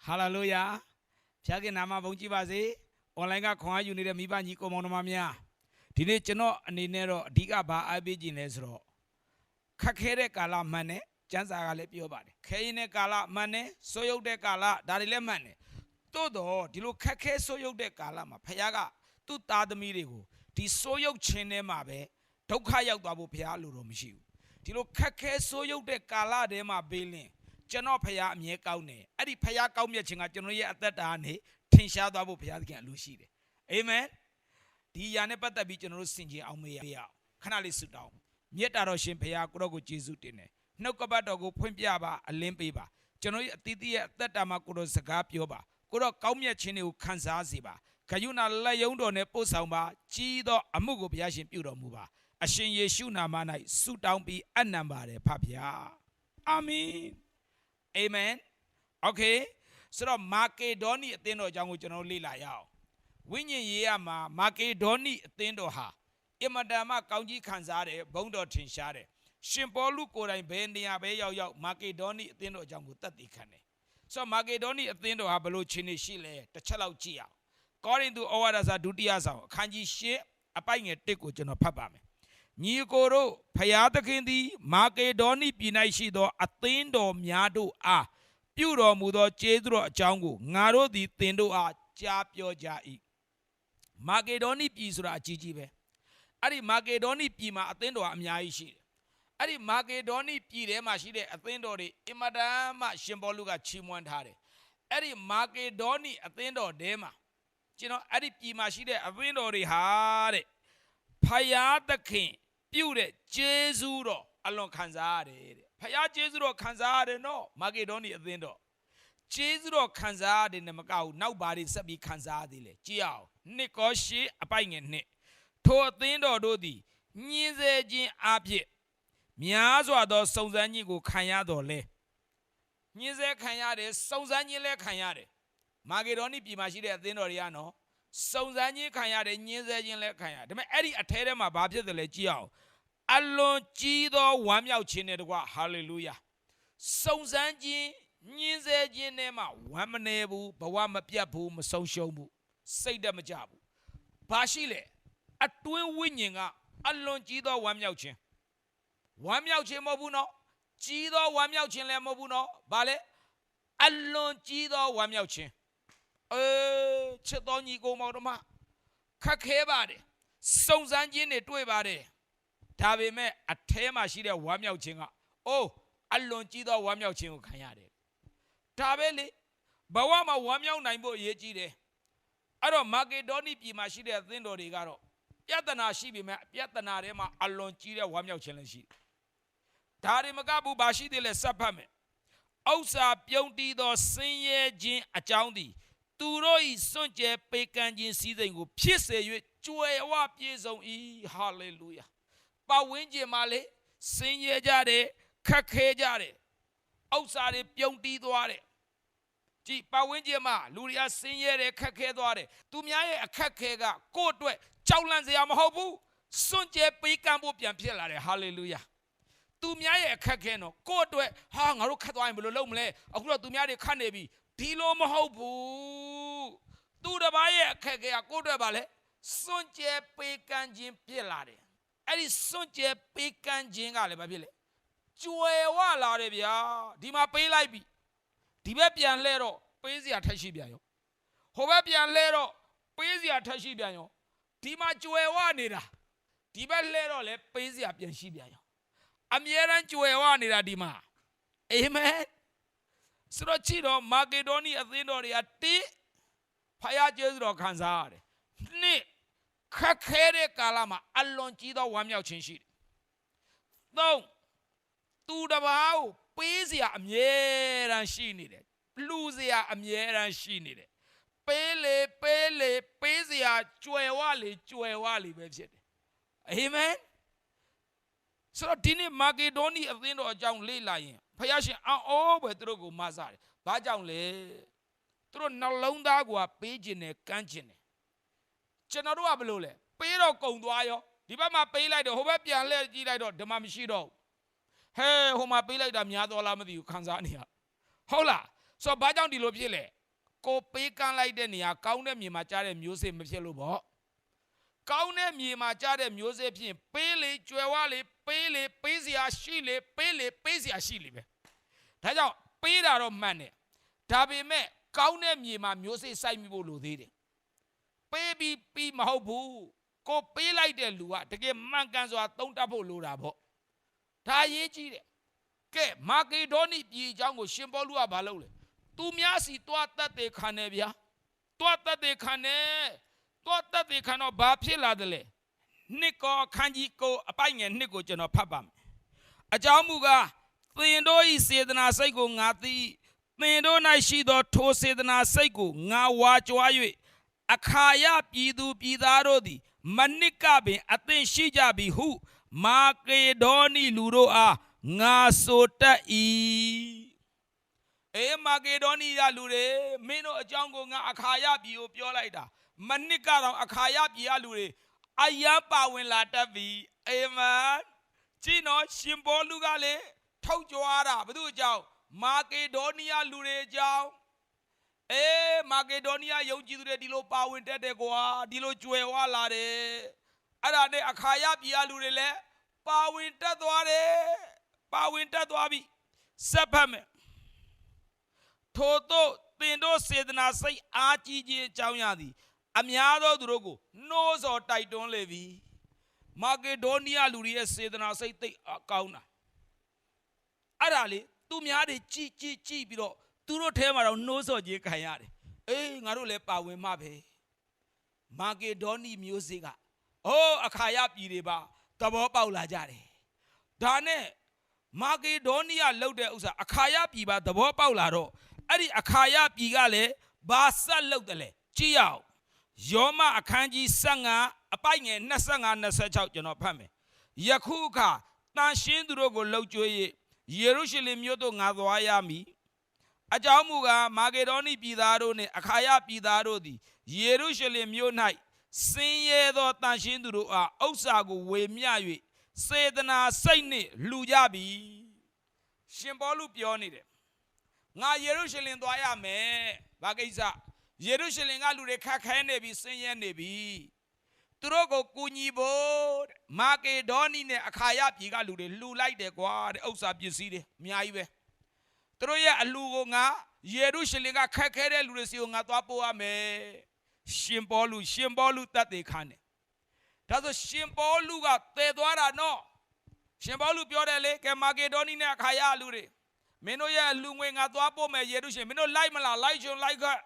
Hallelujah. Piage nama bongchi base. Online ka khwa yu nide miba nyi ko maung nama mya. Dine chano anine ro diga ba abiji ne sro. Khakhere kala mane chansa ka le pyo bade. Khayine kala mane soyok de kala dari le mane. Todo dilo khakhe soyok de kala ma phayaga tu tadamiတွေကိုဒီဆိုးရုပ်ခြင်းထဲမှာပဲဒုက္ခရောက်သွားဖို့ဘုရားလိုတော့မရှိဘူးဒီလိုခက်ခဲဆိုးရုပ်တဲ့ကာလထဲမှာဘေးလင်းကျွန်တော်ဘုရားအမြဲကောင်းတယ်အဲ့ဒီဘုရားကောင်းမြတ်ခြင်းကကျွန်တော်ရဲ့အသက်တာနဲ့ထင်ရှားသွားဖို့ဘုရားသခင်အလိုရှိတယ်အာမင်ဒီຢာနဲ့ပတ်သက်ပြီးကျွန်တော်တို့ဆင်ခြင်အောင်မေးရအောင်ခဏလေးဆုတောင်းမြတ်တာတော်ရှင်ဘုရားကိုရောကိုယေရှုတင်တယ်နှုတ်ကပတ်တော်ကိုဖွင့်ပြပါအလင်းပေးပါကျွန်တော်ရဲ့အသီးသီးရဲ့အသက်တာမှာကိုရောစကားပြောပါကိုရောကောင်းမြတ်ခြင်းတွေကိုခံစားစေပါခယုနာလက်ယုံတော်နဲ့ပို့ဆောင်ပါကြီးသောအမှုကိုဘုရားရှင်ပြုတော်မူပါအရှင်ယေရှုနာမ၌ဆုတောင်းပြီးအနံပါတယ်ဖဗျာအာမင်အာမင်โอเคဆိုတော့မာကေဒေါနီအသင်းတော်အကြောင်းကိုကျွန်တော်လေ့လာရအောင်ဝိညာဉ်ရေးရမှာမာကေဒေါနီအသင်းတော်ဟာအင်မတန်မှကောင်းကြီးခံစားတယ်ဘုန်းတော်ထင်ရှားတယ်ရှင်ပေါလုကိုယ်တိုင်ဘယ်နေရာပဲရောက်မာကေဒေါနီအသင်းတော်အကြောင်းကိုတတ်သိခံတယ်ဆိုတော့မာကေဒေါနီအသင်းတော်ဟာဘယ်လိုခြေနေရှိလဲတစ်ချက်လောက်ကြည့်အောင်ကောရိန္သုဩဝါဒစာဒုတိယဆောင်အခန်းကြီး၈အပိုက်ငယ်၁ကိုကျွန်တော်ဖတ်ပါမယ်ညီကိုတို့ဖျားသခင်သည်မာကေဒေါနိပြည်၌ရှိသောအသင်းတော်များတို့အားပြုတော်မူသောကျေးဇူးတော်အကြောင်းကိုငါတို့သည်သင်တို့အားကြားပြောကြ၏မာကေဒေါနိပြည်ဆိုတာအကြီးကြီးပဲအဲ့ဒီမာကေဒေါနိပြည်မှာအသင်းတော်အများကြီးရှိတယ်အဲ့ဒီမာကေဒေါနိပြည်ထဲမှာရှိတဲ့အသင်းတော်တွေအင်မတန်မှရှင်ပေါလုကချီးမွမ်းထားတယ်အဲ့ဒီမာကေဒေါနိအသင်းတော်ထဲမှာကျွန်တော်အဲ့ဒီပြည်မှာရှိတဲ့အသင်းတော်တွေဟာတဲ့ဖယားသခင်ပြုတဲ့ကျေးဇူးတော်အလွန်ခံစားရတယ်တဲ့ဖယားကျေးဇူးတော်ခံစားရတယ်နော်မာကေဒေါနီအသင်းတော်ကျေးဇူးတော်ခံစားရတယ်နဲ့မကဘူးနောက်ဘာတွေဆက်ပြီးခံစားရသေးလဲကြည့်အောင်နှစ်ကောရှေအပိုက်ငယ်နှစ်ထိုအသင်းတော်တို့သည်ညှင်းဆဲခြင်းအဖြစ်များစွာသောစုံစမ်းခြင်းကိုခံရတော်လဲညှင်းဆဲခံရတယ်စုံစမ်းခြင်းလည်းခံရတယ်မာကေဒေါနီပြည်မှာရှိတဲ့အသင်းတော်တွေကနော်စုံစမ်းခြင်းခံရတယ်ညှင်းဆဲခြင်းလည်းခံရတယ်ဒါပေမဲ့အဲ့ဒီအထဲထဲမှာဘာဖြစ်တယ်လဲကြည့်အောင်အလွန်ကြီးသောဝမ်းမြောက်ခြင်းနဲ့တကွာဟာလေလုယာစုံစမ်းခြင်းညှင်းဆဲခြင်းနဲ့မှဝမ်းမနေဘူးဘဝမပြတ်ဘူးမဆုံးရှုံးဘူးစိတ်တမကြဘူးဘာရှိလဲအတွင်းဝိညာဉ်ကအလွန်ကြီးသောဝမ်းမြောက်ခြင်းမဟုတ်ဘူးနော်ကြီးသောဝမ်းမြောက်ခြင်းလည်းမဟုတ်ဘူးနော်ဘာလဲအလွန်ကြီးသောဝမ်းမြောက်ခြင်းချစ်တော်ညီကိုမောင်တို့မခက်ခဲပါတယ်စုံစမ်းခြင်းတွေတွေ့ပါတယ်ဒါပေမဲ့အထဲမှာရှိတဲ့ဝမ်းမြောက်ခြင်းကအလွန်ကြီးသောဝမ်းမြောက်ခြင်းကိုခံရတယ်ဒါပဲလေဘဝမှာဝမ်းမြောက်နိုင်ဖို့အရေးကြီးတယ်အဲ့တော့မာကေဒေါနီပြည်မှာရှိတဲ့အသင်းတော်တွေကတော့ပြဿနာရှိပြီမဲ့ပြဿနာထဲမှာအလွန်ကြီးတဲ့ဝမ်းမြောက်ခြင်းလည်းရှိတယ်ဒါတွေမကဘူးဘာရှိသေးလဲစပ်ဖတ်မယ်ဥစ္စာပြုံးတီးသောဆင်းရဲခြင်းအကြောင်းသည်သူတို့ဤစွန့်ကြဲပေးကမ်းခြင်းစည်းစိမ်ကိုဖြစ်စေ၍ကြွယ်ဝပြည့်စုံ၏ဟာလေလုယာပတ်ဝန်းကျင်မှာလေဆင်းရဲကြတယ်ခက်ခဲကြတယ်ဥစ္စာတွေပြုံးတီးသွားတယ်ကြည်ပတ်ဝန်းကျင်မှာလူတွေကဆင်းရဲတယ်ခက်ခဲသွားတယ်သူများရဲ့အခက်ခဲကကိုယ့်အတွက်ကြောက်လန့်စရာမဟုတ်ဘူးစွန့်ကြဲပေးကမ်းဖို့ပြန်ဖြစ်လာတယ်ဟာလေလုယာသူများရဲ့အခက်ခဲနော်ကိုယ့်အတွက်ငါတို့ခက်သွားရင်ဘယ်လိုလုပ်မလဲအခုတော့သူများတွေခတ်နေပြီဒီလိုမဟုတ်ဘူးသူတစ်ပါးရဲ့အခက်အခဲကကိုယ့်အတွက်ပါလေစွန့်ကြဲပေးကမ်းခြင်းဖြစ်လာတယ်အဲ့ဒီစွန့်ကြဲပေးကမ်းခြင်းကလည်းဘာဖြစ်လဲကြွယ်ဝလာတယ်ဗျာဒီမှာပေးလိုက်ပြီဒီဘက်ပြန်လှဲတော့ပေးစရာထက်ရှိပြန်ရောဟိုဘက်ပြန်လှဲတော့ပေးစရာထက်ရှိပြန်ရောဒီမှာကြွယ်ဝနေတာဒီဘက်လှဲတော့လည်းပေးစရာပြန်ရှိပြန်ရောအမြဲတမ်းကြွယ်ဝနေတာဒီမှာအာမင်ဆိုတော့ကြည့်တော့မာကေဒေါနီအသင်းတော်တွေကဖယားကျေးဇူးတော်ခံစားရတယ်နှစ်ခက်ခဲတဲ့ကာလမှာအလွန်ကြီးသောဝမ်းမြောက်ခြင်းရှိတယ်သုံးသူတစ်ပါးကိုပေးစရာအမြဲတမ်းရှိနေတယ်လူစရာအမြဲတမ်းရှိနေတယ်ပေးလေပေးစရာကြွယ်ဝလေပဲဖြစ်တယ်အာမင်ဆိုတော့ဒီနေ့မာကေဒေါနီအသင်းတော်အကြောင်းလေ့လာရင်ဖယားရှင်အော်ပဲသူတို့ကိုမဆတယ်ဘာကြောင့်လဲသူတို့နှလုံးသားကပေးခြင်းနဲ့ကမ်းခြင်းနဲ့ကျွန်တော်တို့ကဘယ်လိုလဲပေးတော့ကုံသွားရောဒီဘက်မှာပေးလိုက်တော့ဟိုဘက်ပြန်လှည့်ကြည့်လိုက်တော့ဓမ္မမရှိတော့ဟဲဟိုမှာပေးလိုက်တာများတော်လားမသိဘူးခံစားနေရဟုတ်လားဆိုတော့ဘာကြောင့်ဒီလိုဖြစ်လဲ ကိုပေးကမ်းလိုက်တဲ့နေရာကောင်းတဲ့မြေမှာကြားတဲ့မျိုးစေ့မဖြစ်လို့ပေါ့ကောင်းတဲ့မြေမှာကြားတဲ့မျိုးစေ့ဖြစ်ပေးလေကြွယ်ဝလေပေးစရာရှိလေပေးစရာရှိလေပဲဒါကြောင့်ပေးတာတော့မှန်တယ်ဒါပေမဲ့ကောင်းတဲ့မြေမှာမျိုးစေ့စိုက်မိဖို့လိုသေးတယ်ပေးပြီးမဟုတ်ဘူးကိုပေးလိုက်တဲ့လူကတကယ်မှန်ကန်စွာသုံးတတ်ဖို့လိုတာပေါ့ဒါရေးကြည့်တယ်ကဲမာကေဒေါနိပြည်အကြောင်းကိုရှင်ပေါလုကဘာလုပ်လဲသူများစီတွားတတ်တယ်ခံတယ်ဗျာတွားတတ်တယ်ခံတယ်တွားတတ်တယ်ခံတော့ဘာဖြစ်လာတယ်လဲနှစ်ကောခန်းကြီးကိုအပိုက်ငယ်နှစ်ကိုကျွန်တော်ဖတ်ပါမယ်အကြောင်းမူကားသင်တို့ဤစေတနာစိတ်ကိုငါသိသင်တို့၌ရှိသောထိုစေတနာစိတ်ကိုငါဝါကြွား၍အခါယပြည်သူပြည်သားတို့သည်မနစ်ကပင်အသင်ရှိကြပြီဟုမာကေဒေါနိလူတို့အားငါဆိုတတ်၏မာကေဒေါနိကလူတွေမင်းတို့အကြောင်းကိုငါအခါယပြည်ကိုပြောလိုက်တာမနစ်ကတော့အခါယပြည်ကလူတွေအယံပါဝင်လာတတ်ပြီအာမင်ကြည့်နော်ရှင်ပေါလုကလေထောက်ကြွားတာဘု து အကြောင်းမာကေဒေါနီးယားလူတွေအကြောင်းမာကေဒေါနီးယားယုံကြည်သူတွေဒီလိုပါဝင်တတ်တယ်ကွာဒီလိုကြွယ်ဝလာတယ်အဲ့ဒါနဲ့အခါယပြည်ကလူတွေလည်းပါဝင်တတ်သွားတယ်ပါဝင်တတ်သွားပြီစက်ဖတ်မယ်ထို့သောသင်တို့စေတနာစိတ်အားကြီးခြင်းအကြောင်းရသည်အများသောသူတို့ကိုနှိုးဆော်တိုက်တွန်းလေပြီမာကေဒေါနီးယားလူတွေရဲ့စေတနာစိတ်သိကောင်းတာအဲ့ဒါလေသူများတွေကြည်ပြီးတော့သူတို့ထဲမှာတော့နှိုးဆော်ခြင်းခံရတယ်ငါတို့လည်းပါဝင်မှပဲမာကေဒေါနီမျိုးစေ့ကအခါယပြည်တွေပါသဘောပေါက်လာကြတယ်ဒါနဲ့မာကေဒေါနီးယားလှုပ်တဲ့ဥစ္စာအခါယပြည်ပါသဘောပေါက်လာတော့အဲ့ဒီအခါယပြည်ကလည်းဘာဆက်လှုပ်တယ်လဲကြည့်ရအောင်ယောမအခန်းကြီး15အပိုက်ငယ်25 26ကျွန်တော်ဖတ်မယ်ယခုအခါတန်ရှင်းသူတို့ကိုလှုပ်ကြွေး၍ယေရုရှလင်မြို့သို့ငါသွားရမည်အကြောင်းမူကားမာကေဒေါနိပြည်သားတို့နှင့်အခါယပြည်သားတို့သည်ယေရုရှလင်မြို့၌စင်ရဲသောတန်ရှင်းသူတို့အားဥစ္စာကိုဝေမျှ၍စေတနာစိတ်နှင့်လှူကြပြီရှင်ပေါလုပြောနေတယ်ငါယေရုရှလင်သွားရမယ်ဘာကိစ္စယေရုရှလင်ကလူတွေခက်ခဲနေပြီစင်ရဲနေပြီသူတို့ကိုကူညီဖို့မာကေဒေါနီနဲ့အခါယပြည်ကလူတွေလှူလိုက်တယ်ကွာတဲ့ဥစ္စာပစ္စည်းတွေအများကြီးပဲသူတို့ရဲ့အလှူကိုငါယေရုရှလင်ကခက်ခဲတဲ့လူတွေစီကိုငါသွားပို့ရမယ်ရှင်ပေါလုတတ်တယ်ခံတယ်ဒါဆိုရှင်ပေါလုကတည်သွားတာနော်ရှင်ပေါလုပြောတယ်လေကဲမာကေဒေါနီနဲ့အခါယလူတွေမင်းတို့ရဲ့အလှူငွေငါသွားပို့မယ်ယေရုရှလင်မင်းတို့လိုက်မလားလိုက်ချင်လိုက်ခက်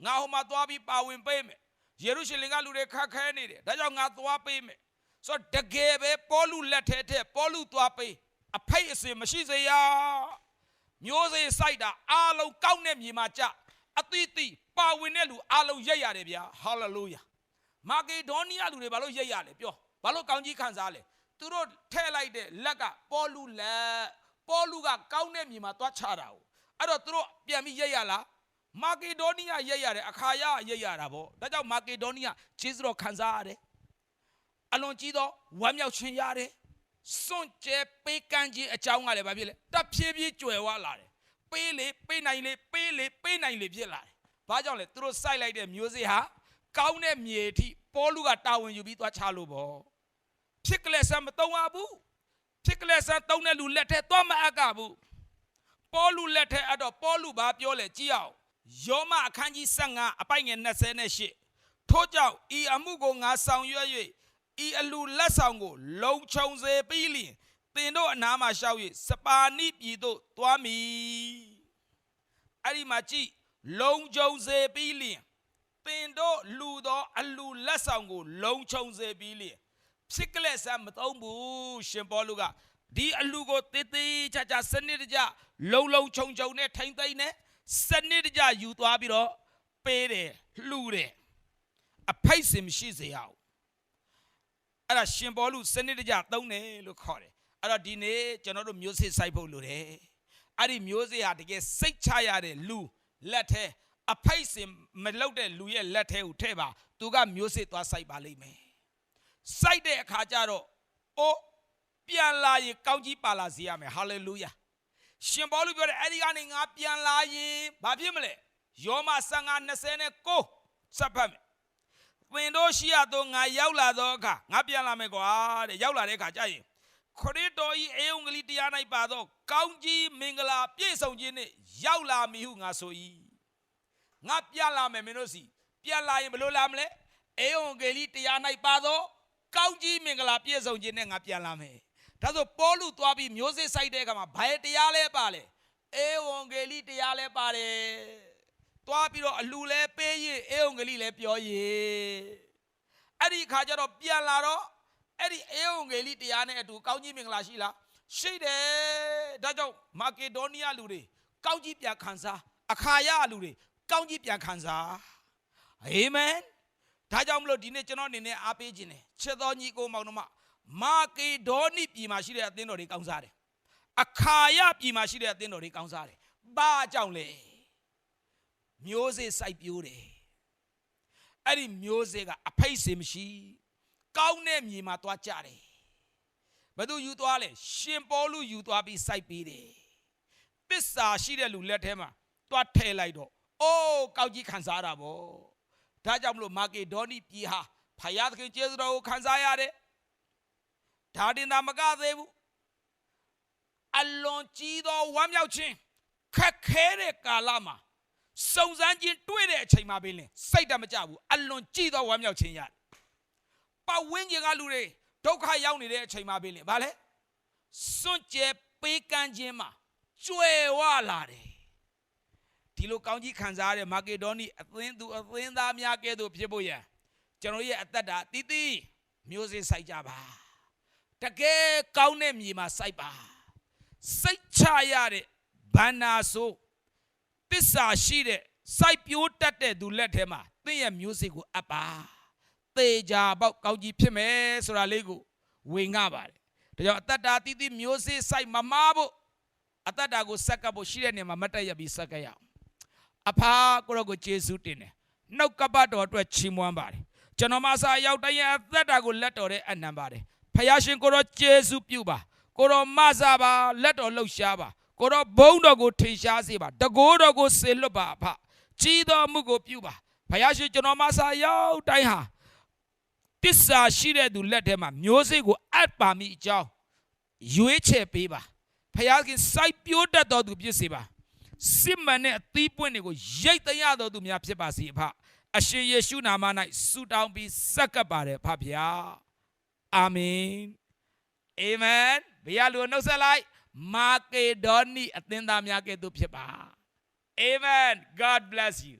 ငါဟိုမှာသွားပြီးပါဝင်ပေးမယ်ယေရုရှလင်ကလူတွေခက်ခဲနေတယ်ဒါကြောင့်ငါသွားပေးမယ်ဆိုတော့တကယ်ပဲပေါလုလက်ထဲပေါလုသွားပေးအဖိတ်အစင်မရှိစေရမျိုးစေ့စိုက်တာအားလုံးကောက်တဲ့မြေမှာကြအသီးသီးပါဝင်တဲ့လူအားလုံးရိတ်ရတယ်ဗျာဟာလေလုယာမာကေဒေါနီးယားလူတွေဘာလို့ရိတ်ရလဲပြောဘာလို့ကောင်းကြီးခံစားလဲသူတို့ထဲလိုက်တဲ့လက်ကပေါလုကကောင်းတဲ့မြေမှာသွားချတာကိုအဲ့တော့သူတို့ပြန်ပြီးရိတ်ရလားမာကေဒေါနီးယားရိတ်ရတယ်အခါယရိတ်ရတာပေါ့ဒါကြောင့်မာကေဒေါနီးယားဂျေဇရောခံစားရတယ်အလွန်ကြီးသောဝမ်းမြောက်ခြင်းရတယ်စွန့်ကြဲပေးကမ်းခြင်းအကြောင်းကလည်းဘာဖြစ်လဲတဖြည်းဖြည်းကြွယ်ဝလာတယ်ပေးလေပေးနိုင်လေဖြစ်လာတယ်ဘာကြောင့်လဲသူတို့စိုက်လိုက်တဲ့မျိုးစေ့ဟာကောင်းတဲ့မြေအထိပေါလုကတာဝန်ယူပြီးသွားချလို့ပေါ့ဖြစ်ကလေးဆန်မတုံးရဘူးဖြစ်ကလေးဆန်တုံးတဲ့လူလက်ထဲသွားမအပ်ကဘူးပေါလုလက်ထဲအဲ့တော့ပေါလုဘာပြောလဲကြည့်အောင်ယောမအခန်းကြီး15အပိုက်ငယ်28ထို့ကြောင့်ဤအမှုကိုငါဆောင်ရွက်၍ဤအလူလက်ဆောင်ကိုလုံခြုံစေပြီးလျင်သင်တို့အနားမှာရှောက်၍စပါနိပြည်သို့သွားမည်အဲ့ဒီမှာကြည့်လုံခြုံစေပြီးလျင်သင်တို့လူသောအလူလက်ဆောင်ကိုလုံခြုံစေပြီးလျင်ဖြစ်ကလေးဆန်မသုံးဘူးရှင်ပေါလုကဒီအလူကိုတေးသေးချာစနစ်တကျလုံခြုံနဲ့ထိမ့်သိမ့်နဲ့စနစ်တကျယူသွားပြီးတော့ပေးတယ်လှူတယ်အဖိတ်စင်မရှိစေရအောင်အဲ့ဒါရှင်ပေါလုစနစ်တကျသုံးတယ်လို့ခေါ်တယ်အဲ့တော့ဒီနေ့ကျွန်တော်တို့မျိုးစေ့စိုက်ဖို့လိုတယ်အဲ့ဒီမျိုးစေ့ဟာတကယ်စိတ်ချရတဲ့လူလက်ထဲအဖိတ်စင်မလောက်တဲ့လူရဲ့လက်ထဲကိုထည့်ပါသူကမျိုးစေ့သွားစိုက်ပါလိမ့်မယ်စိုက်တဲ့အခါကျတော့ပြန်လာရင်ကောင်းကြီးပါလာစေရမယ်ဟာလေလုယာရှင်ပေါလုပြောတယ်အဲ့ဒီကနေငါပြန်လာရင်ဘာဖြစ်မလဲ ယောမ15:29စပ်ဖတ်မယ်သင်တို့ရှိရသောငါရောက်လာသောအခါငါပြန်လာမယ်ကွာတဲ့ရောက်လာတဲ့အခါကြာရင်ခရစ်တော်၏အေယုံဂလိတရား၌ပါသောကောင်းကြီးမင်္ဂလာပြည့်စုံခြင်းနှင့်ရောက်လာမည်ဟုငါဆို၏ငါပြန်လာမယ်မင်းတို့စီပြန်လာရင်ဘယ်လိုလာမလဲအေယုံဂလိတရား၌ပါသောကောင်းကြီးမင်္ဂလာပြည့်စုံခြင်းနဲ့ငါပြန်လာမယ်ဒါဆိုပေါလုသွားပြီးမျိုးစေ့စိုက်တဲ့အခါမှာဘာတရားလဲပါလဲအေဝံဂေလိတရားလဲပါတယ်သွားပြီးတော့အလှလဲပေးရင်အေဝံဂေလိလဲပြောရင်အဲ့ဒီခါကျတော့ပြန်လာတော့အဲ့ဒီအေဝံဂေလိတရားနဲ့အတူကောင်းကြီးမင်္ဂလာရှိလားရှိတယ်ဒါကြောင့်မာကေဒေါနီးယားလူတွေကောင်းကြီးပြန်ခံစားအခါယလူတွေကောင်းကြီးပြန်ခံစားအာမင်ဒါကြောင့်မလို့ဒီနေ့ကျွန်တော်အနေနဲ့အားပေးခြင်းတယ်ချစ်တော်ညီကိုမောင်တို့မာကေဒေါနိပြည်မှာရှိတဲ့အသင်းတော်တွေကောင်းစားတယ်အခါယပြည်မှာရှိတဲ့အသင်းတော်တွေကောင်းစားတယ်ဘာကြောင့်လဲမျိုးစေ့စိုက်ပျိုးတယ်အဲ့ဒီမျိုးစေ့ကအဖိတ်စေမရှိကောင်းတဲ့မြေမှာသွားကြတယ်ဘယ်သူယူသွားလဲရှင်ပေါလုယူသွားပြီးစိုက်ပေးတယ်ပစ္စာရှိတဲ့လူလက်ထဲမှာသွားထည့်လိုက်တော့အိုးကောက်ကြီးခံစားတာပေါ့ဒါကြောင့်မလို့မာကေဒေါနိပြည်ဟာဖယားသခင်ကျေးဇူးတော်ကိုခံစားရတယ်ဒါတင်သာမကသေးဘူးအလွန်ကြီးသောဝမ်းမြောက်ခြင်းခက်ခဲတဲ့ကာလမှာစုံစမ်းခြင်းတွေ့တဲ့အချိန်မှာပဲလင်စိတ်တမကြဘူးအလွန်ကြီးသောဝမ်းမြောက်ခြင်းရတယ်ပတ်ဝန်းကျင်ကလူတွေဒုက္ခရောက်နေတဲ့အချိန်မှာပဲလင်ဗာလဲစွန့်ကြဲပေးကမ်းခြင်းမှာကျွယ်ဝလာတယ်ဒီလိုကောင်းကြီးခံစားရတဲ့မာကေဒေါနိအသင်းသူအသင်းသားများကဲ့သို့ဖြစ်ဖို့ရန်ကျွန်တော်ရဲ့အသက်တာတီးတီးမျိုးစေ့စိုက်ကြပါတကယ်ကောင်းတဲ့မြေမှာစိုက်ပါစိတ်ချရတဲ့ဘန္နာဆိုတစ္ဆာရှိတဲ့စိုက်ပျိုးတတ်တဲ့သူလက်ထဲမှာသင်ရဲ့မျိုးစေ့ကိုအပ်ပါသေချာပေါက်ကောင်းကြီးဖြစ်မယ်ဆိုတာလေးကိုဝင်ငှပါတယ်ဒါကြောင့်အသက်တာတီးတီးမျိုးစေ့စိုက်မမားဖို့အသက်တာကိုဆက်ကပ်ဖို့ရှိတဲ့နေရာမှာမတ်တက်ရပြီးဆက်ကပ်ရအောင်အဖာကိုရောကိုယေရှုတင်တယ်နှုတ်ကပတ်တော်အတွက်ချီးမွမ်းပါတယ်ကျွန်တော်မဆာရောက်တိုင်းအသက်တာကိုလက်တော်တဲ့အနံပါတယ်ဖယားရှင်ကိုရောယေရှုပြုပါကိုရောမဆာပါလက်တော်လှုပ်ရှားပါကိုရောဘုန်းတော်ကိုထင်ရှားစေပါတကိုးတော်ကိုဆေလွတ်ပါအဖကြီးတော်မှုကိုပြုပါဖယားရှင်ကျွန်တော်မဆာရောက်တိုင်းဟာတစ္ဆာရှိတဲ့သူလက်ထဲမှာမျိုးစေ့ကိုအပ်ပါမိအကြောင်းရွေးချယ်ပေးပါဖယားခင်စိုက်ပျိုးတတ်တော်သူဖြစ်စေပါစစ်မှန်တဲ့အသီးပွင့်တွေကိုရိတ်သိမ်းရတော်သူများဖြစ်ပါစေအဖအရှင်ယေရှုနာမ၌ဆုတောင်းပြီးဆက်ကပ်ပါတယ်ဖဗျာအာမင်အာမင်ဘုရားလူနှုတ်ဆက်လိုက်မာကေဒေါနိအသင်းသားများကဲ့သို့ဖြစ်ပါအာမင် God bless you